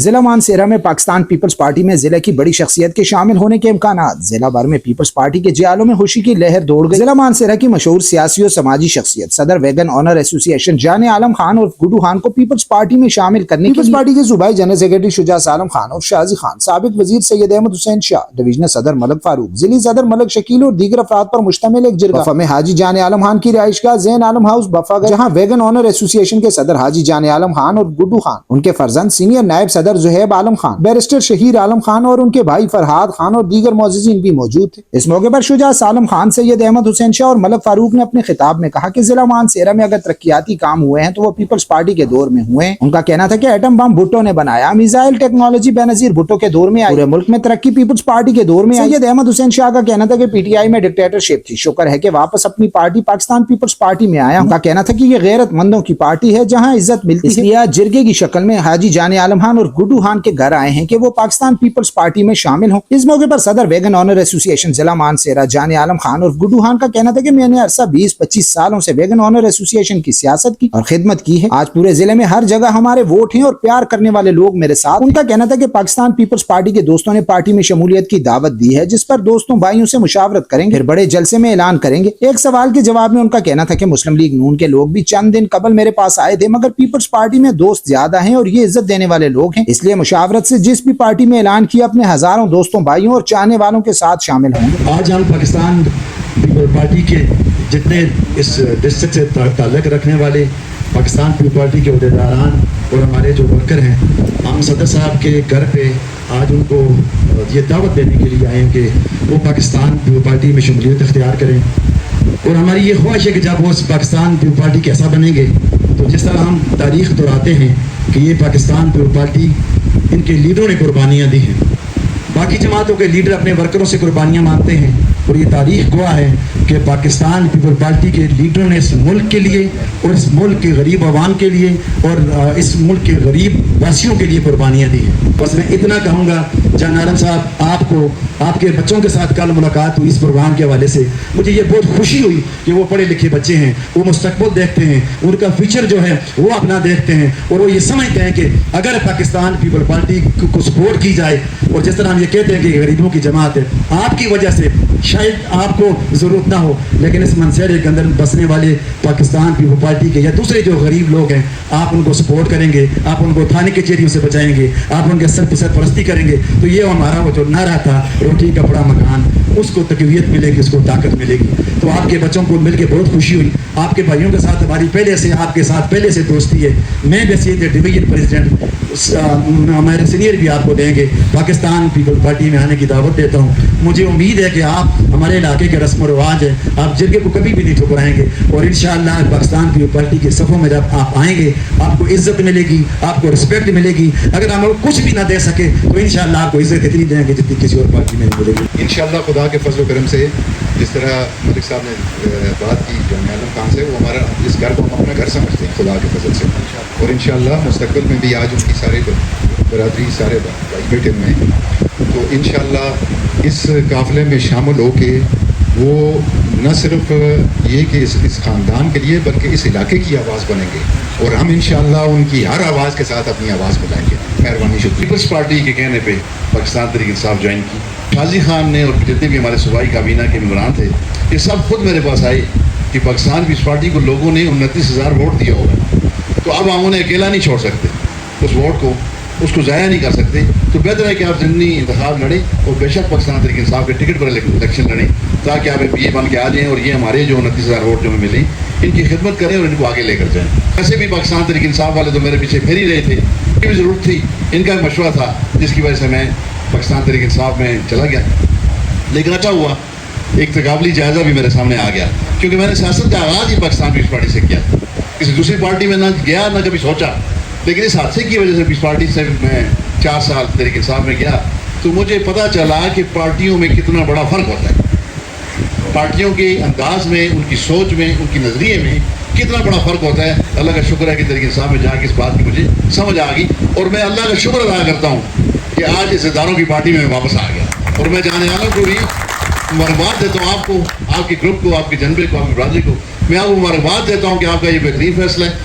ضلع مانسہرہ میں Pakistan Peoples party میں ضلع کی بڑی شخصیت کے شامل ہونے کے امکانات۔ ضلع بھر میں پیپلز پارٹی کے جیالوں میں خوشی کی لہر دوڑ گئی۔ ضلع مانسہرہ کی مشہور سیاسی اور سماجی شخصیت صدر ویگن آنر ایسوسی ایشن جان عالم خان اور گڈو خان کو پیپلز پارٹی میں شامل کرنے پیپلز پارٹی کے صوبائی جنرل سیکرٹری شجاع عالم خان اور شازی خان، سابق وزیر سید احمد حسین شاہ، ڈویژنل صدر ملک فاروق، ضلعی صدر ملک شکیل اور دیگر افراد پر مشتمل ایک جرگہ بفا میں حاجی جان عالم خان کی رہائش گاہ زین عالم ہاؤس بفا گئے، جہاں ویگن آنر ایسوسی ایشن کے صدر حاجی جان عالم خان اور گڈو خان، ان کے فرزند سینئر نائب صدر زہیب عالم خان، بیرسٹر شہیر عالم خان اور ان کے بھائی فرحاد خان اور دیگر معززین بھی موجود تھے۔ اس موقع پر شجاع عالم خان، سید احمد حسین شاہ اور ملک فاروق نے اپنے خطاب میں کہا کہ ضلع مانسہرہ میں اگر ترقیاتی کام ہوئے ہیں تو وہ پیپلز پارٹی کے دور میں ہوئے ہیں۔ ان کا کہنا تھا کہ ایٹم بم بھٹو نے بنایا، میزائل ٹیکنالوجی بینظیر بھٹو کے دور میں آئی، پورے ملک میں ترقی پیپلز پارٹی کے دور میں آئی۔ سید احمد حسین شاہ کا کہنا تھا کہ پی ٹی آئی میں ڈکٹیٹرشپ تھی، شکر ہے کہ واپس اپنی پارٹی پاکستان پیپلز پارٹی میں آیا۔ ان کا کہنا تھا کہ یہ غیرت مندوں کی پارٹی ہے جہاں عزت ملتی ہے، اس لیے جرگے کی شکل میں حاجی جان عالم خان اور گڈو خان کے گھر آئے ہیں کہ وہ پاکستان پیپلز پارٹی میں شامل ہوں۔ اس موقع پر صدر ویگن آنر ایسوسی ایشن ضلع مانسہرہ جان عالم خان اور گڈو خان کا کہنا تھا کہ میں نے عرصہ 20-25 سالوں سے ویگن آنر ایسوسی ایشن کی سیاست کی اور خدمت کی ہے۔ آج پورے ضلع میں ہر جگہ ہمارے ووٹ ہیں اور پیار کرنے والے لوگ میرے ساتھ۔ ان کا کہنا تھا کہ پاکستان پیپلز پارٹی کے دوستوں نے پارٹی میں شمولیت کی دعوت دی ہے، جس پر دوستوں بھائیوں سے مشاورت کریں گے، پھر بڑے جلسے میں اعلان کریں گے۔ ایک سوال کے جواب میں ان کا کہنا تھا کہ مسلم لیگ نون کے لوگ بھی چند دن قبل میرے پاس آئے تھے، مگر پیپلز پارٹی میں دوست زیادہ ہیں اور یہ عزت دینے والے لوگ ہیں، اس لیے مشاورت سے جس بھی پارٹی میں اعلان کیا اپنے ہزاروں دوستوں بھائیوں اور چاہنے والوں کے ساتھ شامل ہوں گے۔ آج ہم پاکستان پیپل پارٹی کے جتنے اس ڈسٹرکٹ سے تعلق رکھنے والے پاکستان پیپل پارٹی کے عہدیداران اور ہمارے جو ورکر ہیں، ہم صدر صاحب کے گھر پہ آج ان کو یہ دعوت دینے کے لیے آئے ہیں کہ وہ پاکستان پیپل پارٹی میں شمولیت اختیار کریں، اور ہماری یہ خواہش ہے کہ جب وہ پاکستان پیپل پارٹی کے ایسا بنیں گے تو جس طرح ہم تاریخ دہراتے ہیں کہ یہ پاکستان پیپل پارٹی ان کے لیڈروں نے قربانیاں دی ہیں، باقی جماعتوں کے لیڈر اپنے ورکروں سے قربانیاں مانتے ہیں، اور یہ تاریخ گواہ ہے کہ پاکستان پیپل پارٹی کے لیڈروں نے اس ملک کے لیے اور اس ملک کے غریب عوام کے لیے اور اس ملک کے غریب واسیوں کے لیے قربانیاں دی ہیں۔ بس میں اتنا کہوں گا، جان عالم صاحب، آپ کو آپ کے بچوں کے ساتھ کل ملاقات ہوئی اس پروگرام کے حوالے سے، مجھے یہ بہت خوشی ہوئی کہ وہ پڑھے لکھے بچے ہیں، وہ مستقبل دیکھتے ہیں، ان کا فیوچر جو ہے وہ اپنا دیکھتے ہیں، اور وہ یہ سمجھتے ہیں کہ اگر پاکستان پیپل پارٹی کو سپورٹ کی جائے، اور جس طرح ہم یہ کہتے ہیں کہ غریبوں کی جماعت ہے، آپ کی وجہ سے شاید آپ کو ضرورت نہ ہو، لیکن اس منصورے کے اندر بسنے والے پاکستان پیپل پارٹی کے یا دوسرے جو غریب لوگ ہیں، آپ ان کو سپورٹ کریں گے، آپ ان کو تھانے کے چیریوں سے بچائیں گے، آپ ان کے سر پرستی کریں گے، تو یہ ہمارا وہ جو نعرہ تھا روٹی کپڑا مکان، اس کو تقویت ملے گی، اس کو طاقت ملے گی۔ تو آپ کے بچوں کو مل کے بہت خوشی ہوئی، آپ کے بھائیوں کے ساتھ ہماری پہلے سے آپ کے ساتھ پہلے سے دوستی ہے۔ میں بحیثیت ڈویژن پریزیڈنٹ ہمارے سینئر بھی آپ کو دیں گے، پاکستان پیپل پارٹی میں آنے کی دعوت دیتا ہوں۔ مجھے امید ہے کہ آپ ہمارے علاقے کے رسم و رواج ہیں، آپ جرگے کو کبھی بھی نہیں ٹھکرائیں گے، اور انشاءاللہ پاکستان پیپل پارٹی کے صفوں میں جب آپ آئیں گے آپ کو عزت ملے گی، آپ کو رسپیکٹ ملے گی۔ اگر ہم کچھ بھی نہ دے سکے تو انشاءاللہ آپ کو عزت اتنی دیں گے جتنی کسی اور پارٹی میں نہیں ملے گی۔ انشاءاللہ خدا کے فضل و کرم سے جس طرح ملک صاحب نے بات کی جان عالم خان سے، وہ ہمارا اس گھر کو ہم اپنا گھر سمجھتے ہیں خدا کے فضل سے، اور انشاءاللہ مستقبل میں بھی آج ان کی سارے برادری سارے بھائی بیٹے ہوئے ہیں، تو انشاءاللہ اس قافلے میں شامل ہو کے وہ نہ صرف یہ کہ اس خاندان کے لیے بلکہ اس علاقے کی آواز بنیں گے، اور ہم انشاءاللہ ان کی ہر آواز کے ساتھ اپنی آواز بلائیں گے۔ مہربانی، شکریہ۔ پیپلز پارٹی کے کہنے پہ پاکستان تحریک انصاف جوائن کی، شازی خان نے اور جتنے بھی ہمارے صوبائی کابینہ کے ممبران تھے، یہ سب خود میرے پاس آئے کہ پاکستان پیپلز پارٹی کو لوگوں نے 29,000 ووٹ دیا ہوگا، تو اب ہم انہیں اکیلا نہیں چھوڑ سکتے، اس ووٹ کو اس کو ضائع نہیں کر سکتے، تو بہتر ہے کہ آپ ضمنی انتخاب لڑیں اور بے شک پاکستان تحریک انصاف کے ٹکٹ پر الیکشن لڑیں، تاکہ آپ پی اے بن کے آ جائیں اور یہ ہمارے جو 29,000 ووٹ جو ہمیں ملیں ان کی خدمت کریں اور ان کو آگے لے کر جائیں۔ ویسے بھی پاکستان تحریک انصاف والے تو میرے پیچھے پھر ہی رہے تھے، ان کی بھی ضرورت تھی، ان کا مشورہ تھا جس کی وجہ سے میں پاکستان تحریک انصاف میں چلا گیا، لیکن اچھا ہوا ایک تقابلی جائزہ بھی میرے سامنے آ گیا، کیونکہ میں نے سیاست کا آغاز ہی پاکستان پیپلز پارٹی سے کیا، کسی دوسری پارٹی میں نہ گیا نہ کبھی سوچا، لیکن اس حادثے کی وجہ سے پیپلز پارٹی سے میں 4 سال تحریک انصاف میں گیا تو مجھے پتہ چلا کہ پارٹیوں میں کتنا بڑا فرق ہوتا ہے، پارٹیوں کے انداز میں، ان کی سوچ میں، ان کی نظریے میں کتنا بڑا فرق ہوتا ہے۔ اللہ کا شکر ہے کہ تحریک انصاف میں جا کے اس بات کی مجھے سمجھ آ گئی، اور میں اللہ کا شکر ادا کرتا ہوں کہ آج اس اداروں کی پارٹی میں واپس آ گیا، اور میں جان عالم کو بھی مبارکباد دیتا ہوں، آپ کو، آپ کے گروپ کو، آپ کے جنبے کو، آپ کی برادری کو میں آپ کو مبارکباد دیتا ہوں کہ آپ کا یہ بہترین فیصلہ ہے